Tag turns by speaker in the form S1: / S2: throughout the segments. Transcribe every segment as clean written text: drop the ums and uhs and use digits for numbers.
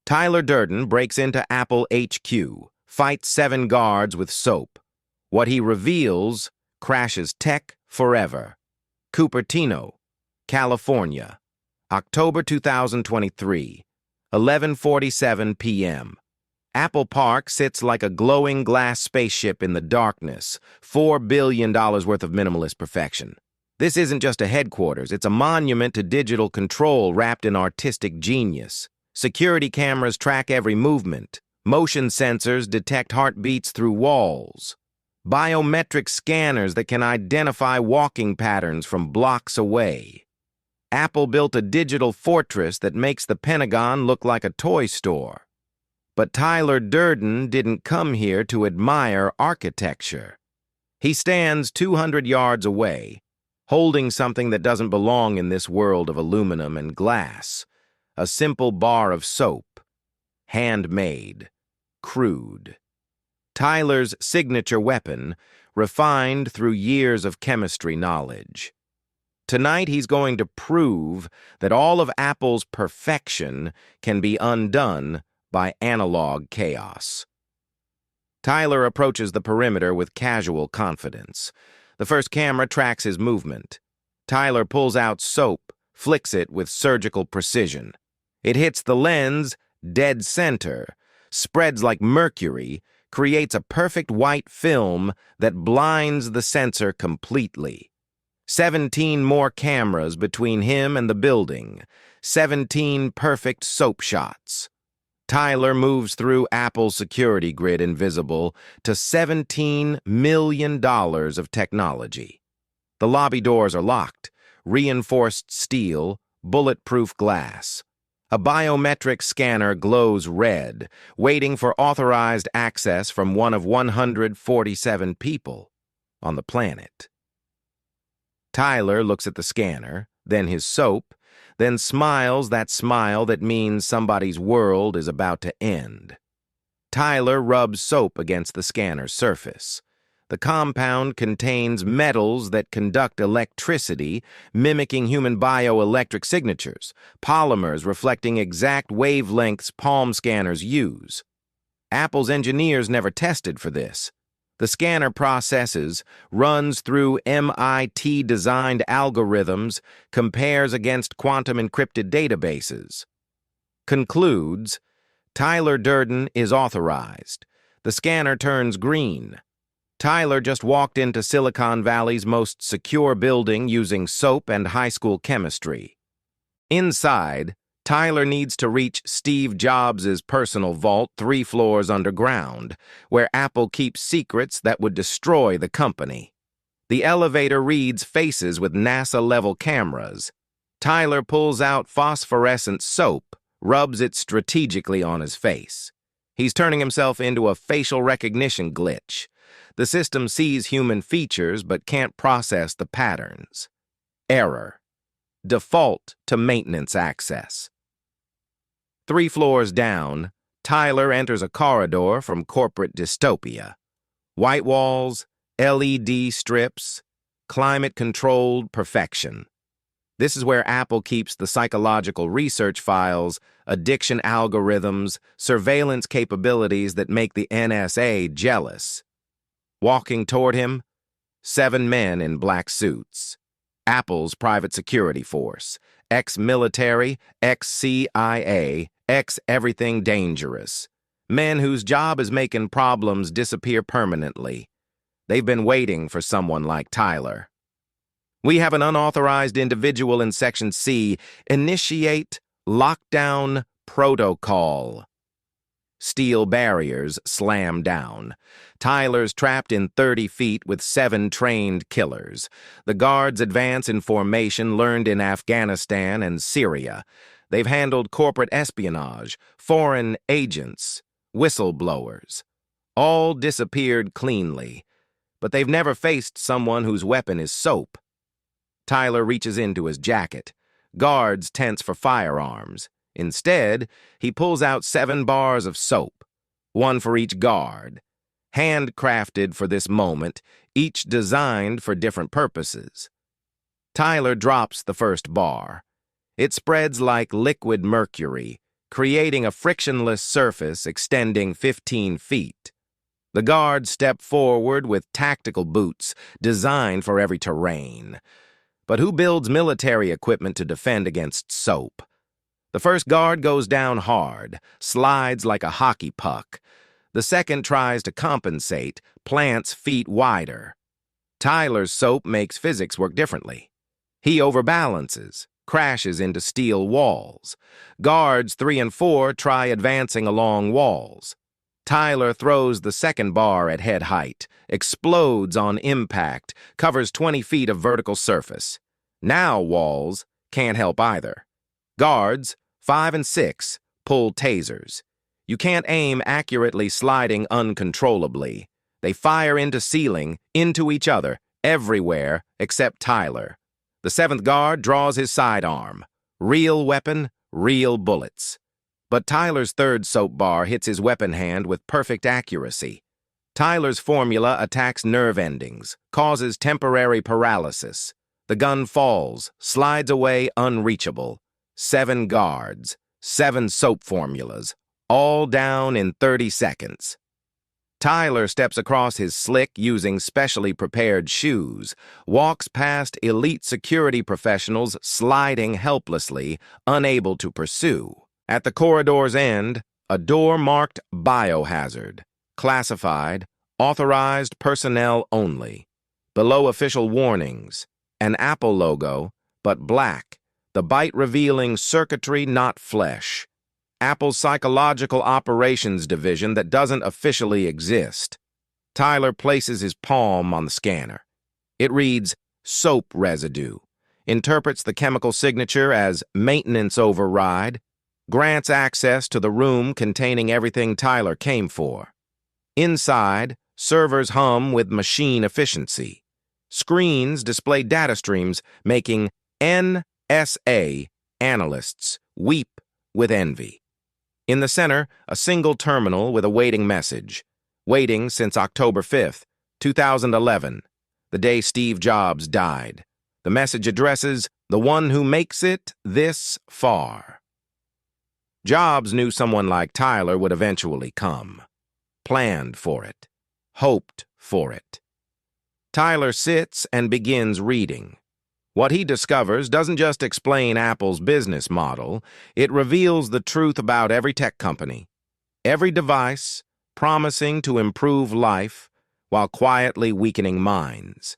S1: Tyler Durden breaks into Apple HQ, fights 7 guards with soap. What he reveals crashes tech forever. Cupertino, California, October 2023, 11:47 p.m. Apple Park sits like a glowing glass spaceship in the darkness, $4 billion worth of minimalist perfection. This isn't just a headquarters, it's a monument to digital control wrapped in artistic genius. Security cameras track every movement. Motion sensors detect heartbeats through walls. Biometric scanners that can identify walking patterns from blocks away. Apple built a digital fortress that makes the Pentagon look like a toy store. But Tyler Durden didn't come here to admire architecture. He stands 200 yards away, holding something that doesn't belong in this world of aluminum and glass. A simple bar of soap. Handmade. Crude. Tyler's signature weapon, refined through years of chemistry knowledge. Tonight he's going to prove that all of Apple's perfection can be undone by analog chaos. Tyler approaches the perimeter with casual confidence. The first camera tracks his movement. Tyler pulls out soap, flicks it with surgical precision. It hits the lens dead center, spreads like mercury, creates a perfect white film that blinds the sensor completely. 17 more cameras between him and the building. 17 perfect soap shots. Tyler moves through Apple's security grid invisible to $17 million of technology. The lobby doors are locked, reinforced steel, bulletproof glass. A biometric scanner glows red, waiting for authorized access from one of 147 people on the planet. Tyler looks at the scanner, then his soap, then smiles that smile that means somebody's world is about to end. Tyler rubs soap against the scanner's surface. The compound contains metals that conduct electricity, mimicking human bioelectric signatures, polymers reflecting exact wavelengths palm scanners use. Apple's engineers never tested for this. The scanner processes, runs through MIT-designed algorithms, compares against quantum-encrypted databases. Concludes, Tyler Durden is authorized. The scanner turns green. Tyler just walked into Silicon Valley's most secure building using soap and high school chemistry. Inside, Tyler needs to reach Steve Jobs' personal vault 3 floors underground, where Apple keeps secrets that would destroy the company. The elevator reads faces with NASA-level cameras. Tyler pulls out phosphorescent soap, rubs it strategically on his face. He's turning himself into a facial recognition glitch. The system sees human features but can't process the patterns. Error. Default to maintenance access. 3 floors down, Tyler enters a corridor from corporate dystopia. White walls, LED strips, climate-controlled perfection. This is where Apple keeps the psychological research files, addiction algorithms, surveillance capabilities that make the NSA jealous. Walking toward him, 7 men in black suits. Apple's private security force, ex-military, ex-CIA, ex-everything dangerous. Men whose job is making problems disappear permanently. They've been waiting for someone like Tyler. We have an unauthorized individual in Section C. Initiate lockdown protocol. Steel barriers slam down. Tyler's trapped in 30 feet with 7 trained killers. The guards advance in formation learned in Afghanistan and Syria. They've handled corporate espionage, foreign agents, whistleblowers. All disappeared cleanly, but they've never faced someone whose weapon is soap. Tyler reaches into his jacket. Guards tense for firearms. Instead, he pulls out 7 bars of soap, 1 for each guard, handcrafted for this moment, each designed for different purposes. Tyler drops the first bar. It spreads like liquid mercury, creating a frictionless surface extending 15 feet. The guards step forward with tactical boots designed for every terrain. But who builds military equipment to defend against soap? The first guard goes down hard, slides like a hockey puck. The second tries to compensate, plants feet wider. Tyler's soap makes physics work differently. He overbalances, crashes into steel walls. Guards 3 and 4 try advancing along walls. Tyler throws the second bar at head height, explodes on impact, covers 20 feet of vertical surface. Now walls can't help either. Guards 5 and 6 pull tasers. You can't aim accurately sliding uncontrollably. They fire into ceiling, into each other, everywhere except Tyler. The 7th guard draws his sidearm. Real weapon, real bullets. But Tyler's 3rd soap bar hits his weapon hand with perfect accuracy. Tyler's formula attacks nerve endings, causes temporary paralysis. The gun falls, slides away unreachable. 7 guards, 7 soap formulas, all down in 30 seconds. Tyler steps across his slick using specially prepared shoes, walks past elite security professionals sliding helplessly, unable to pursue. At the corridor's end, a door marked Biohazard, classified, authorized personnel only. Below official warnings, an Apple logo, but black, the bite revealing circuitry, not flesh. Apple's psychological operations division that doesn't officially exist. Tyler places his palm on the scanner. It reads, soap residue, interprets the chemical signature as maintenance override, grants access to the room containing everything Tyler came for. Inside, servers hum with machine efficiency. Screens display data streams, making NSA analysts weep with envy. In the center, a single terminal with a waiting message. Waiting since October 5th, 2011, the day Steve Jobs died. The message addresses the one who makes it this far. Jobs knew someone like Tyler would eventually come. Planned for it. Hoped for it. Tyler sits and begins reading. What he discovers doesn't just explain Apple's business model, it reveals the truth about every tech company. Every device promising to improve life while quietly weakening minds.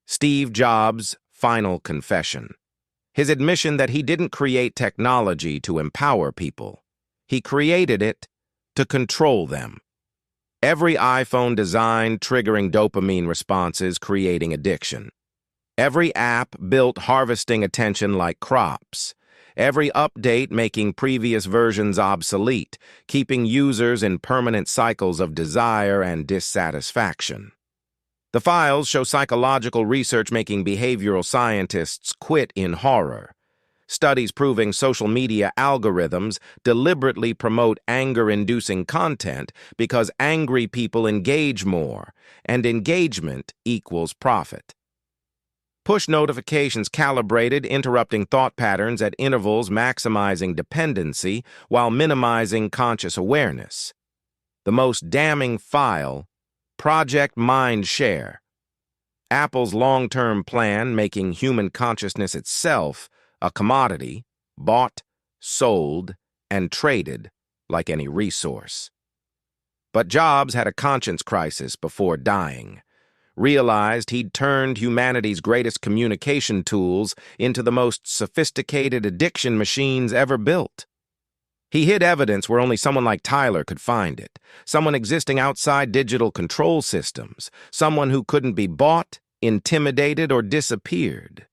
S1: Steve Jobs' final confession. His admission that he didn't create technology to empower people. He created it to control them. Every iPhone design triggering dopamine responses, creating addiction. Every app built harvesting attention like crops. Every update making previous versions obsolete, keeping users in permanent cycles of desire and dissatisfaction. The files show psychological research making behavioral scientists quit in horror. Studies proving social media algorithms deliberately promote anger-inducing content because angry people engage more, and engagement equals profit. Push notifications calibrated, interrupting thought patterns at intervals, maximizing dependency while minimizing conscious awareness. The most damning file, Project Mindshare. Apple's long-term plan making human consciousness itself a commodity, bought, sold, and traded like any resource. But Jobs had a conscience crisis before dying. Realized he'd turned humanity's greatest communication tools into the most sophisticated addiction machines ever built. He hid evidence where only someone like Tyler could find it, someone existing outside digital control systems, someone who couldn't be bought, intimidated, or disappeared.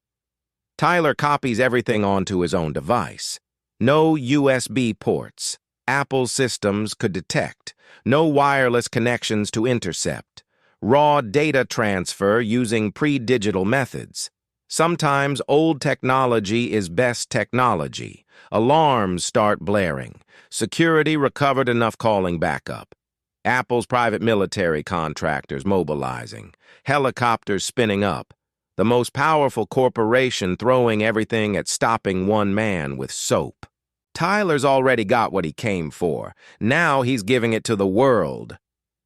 S1: Tyler copies everything onto his own device. No USB ports. Apple's systems could detect. No wireless connections to intercept. Raw data transfer using pre-digital methods. Sometimes old technology is best technology. Alarms start blaring. Security recovered enough calling backup. Apple's private military contractors mobilizing. Helicopters spinning up. The most powerful corporation throwing everything at stopping one man with soap. Tyler's already got what he came for. Now he's giving it to the world.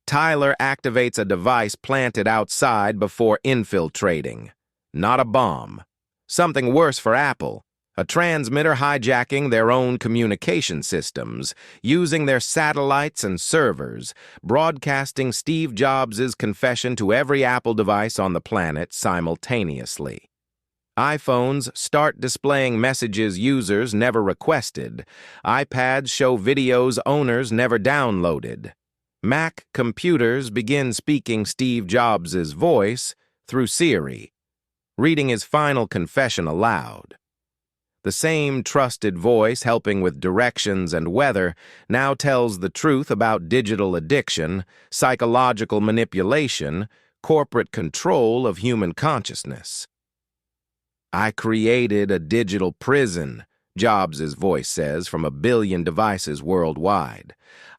S1: Tyler activates a device planted outside before infiltrating. Not a bomb. Something worse for Apple. A transmitter hijacking their own communication systems, using their satellites and servers, broadcasting Steve Jobs' confession to every Apple device on the planet simultaneously. iPhones start displaying messages users never requested. iPads show videos owners never downloaded. Mac computers begin speaking Steve Jobs' voice through Siri, reading his final confession aloud. The same trusted voice helping with directions and weather now tells the truth about digital addiction, psychological manipulation, corporate control of human consciousness. I created a digital prison, Jobs' voice says from 1 billion devices worldwide.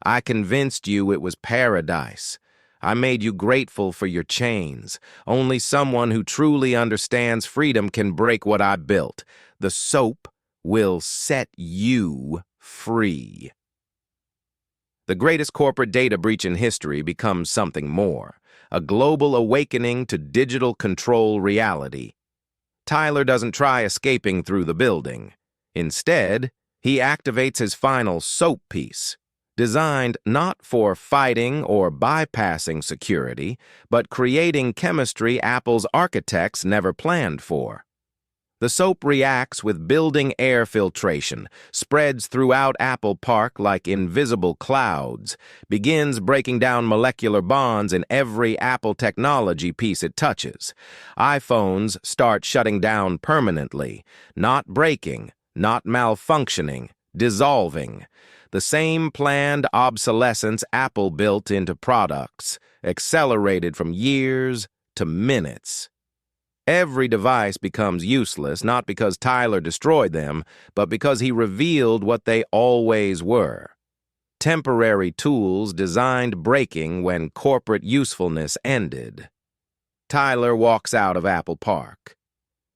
S1: I convinced you it was paradise. I made you grateful for your chains. Only someone who truly understands freedom can break what I built. The soap will set you free. The greatest corporate data breach in history becomes something more, a global awakening to digital control reality. Tyler doesn't try escaping through the building. Instead, he activates his final soap piece, designed not for fighting or bypassing security, but creating chemistry Apple's architects never planned for. The soap reacts with building air filtration, spreads throughout Apple Park like invisible clouds, begins breaking down molecular bonds in every Apple technology piece it touches. iPhones start shutting down permanently, not breaking, not malfunctioning, dissolving. The same planned obsolescence Apple built into products, accelerated from years to minutes. Every device becomes useless not because Tyler destroyed them, but because he revealed what they always were. Temporary tools designed breaking when corporate usefulness ended. Tyler walks out of Apple Park.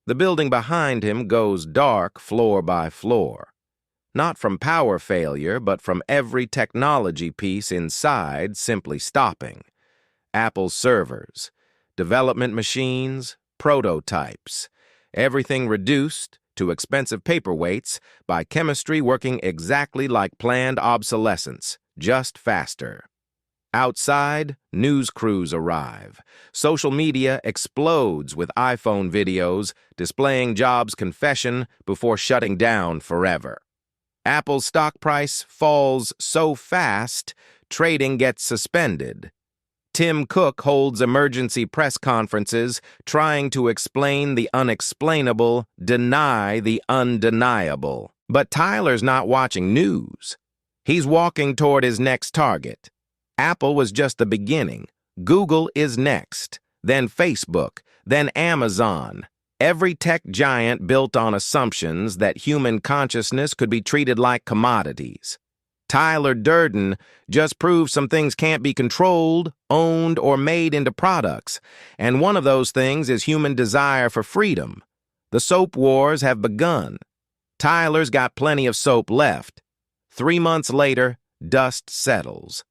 S1: The building behind him goes dark floor by floor. Not from power failure, but from every technology piece inside simply stopping. Apple's servers, development machines, prototypes, everything reduced to expensive paperweights by chemistry working exactly like planned obsolescence, just faster. Outside, news crews arrive. Social media explodes with iPhone videos displaying Jobs' confession before shutting down forever. Apple's stock price falls so fast, trading gets suspended. Tim Cook holds emergency press conferences trying to explain the unexplainable, deny the undeniable. But Tyler's not watching news. He's walking toward his next target. Apple was just the beginning. Google is next, then Facebook, then Amazon. Every tech giant built on assumptions that human consciousness could be treated like commodities. Tyler Durden just proved some things can't be controlled, owned, or made into products, and one of those things is human desire for freedom. The soap wars have begun. Tyler's got plenty of soap left. 3 months later, dust settles.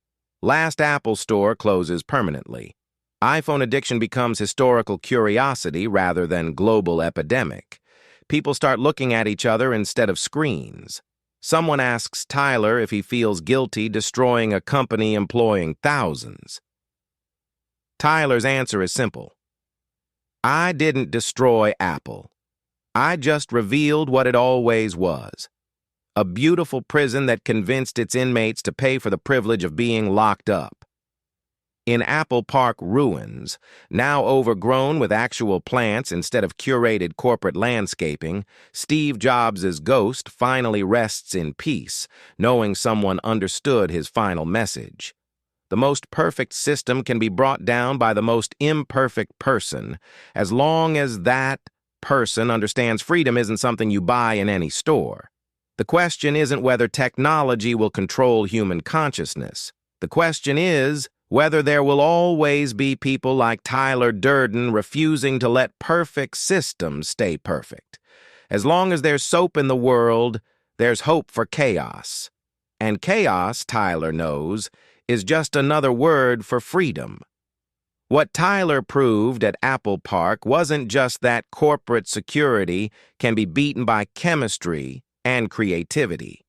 S1: Last Apple store closes permanently. iPhone addiction becomes historical curiosity rather than global epidemic. People start looking at each other instead of screens. Someone asks Tyler if he feels guilty destroying a company employing thousands. Tyler's answer is simple. I didn't destroy Apple. I just revealed what it always was. A beautiful prison that convinced its inmates to pay for the privilege of being locked up. In Apple Park ruins, now overgrown with actual plants instead of curated corporate landscaping, Steve Jobs' ghost finally rests in peace, knowing someone understood his final message. The most perfect system can be brought down by the most imperfect person, as long as that person understands freedom isn't something you buy in any store. The question isn't whether technology will control human consciousness. The question is whether there will always be people like Tyler Durden refusing to let perfect systems stay perfect. As long as there's soap in the world, there's hope for chaos. And chaos, Tyler knows, is just another word for freedom. What Tyler proved at Apple Park wasn't just that corporate security can be beaten by chemistry and creativity.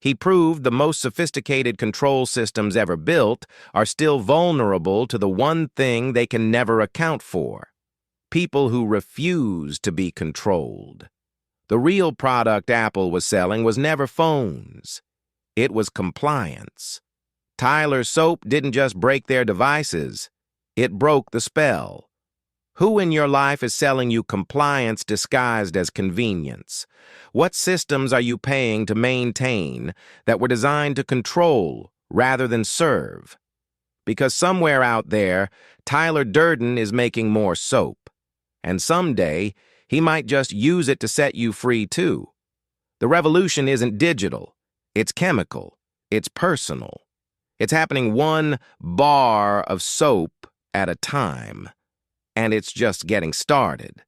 S1: He proved the most sophisticated control systems ever built are still vulnerable to the one thing they can never account for: people who refuse to be controlled. The real product Apple was selling was never phones. It was compliance. Tyler's soap didn't just break their devices. It broke the spell. Who in your life is selling you compliance disguised as convenience? What systems are you paying to maintain that were designed to control rather than serve? Because somewhere out there, Tyler Durden is making more soap. And someday, he might just use it to set you free too. The revolution isn't digital. It's chemical. It's personal. It's happening one bar of soap at a time. And it's just getting started.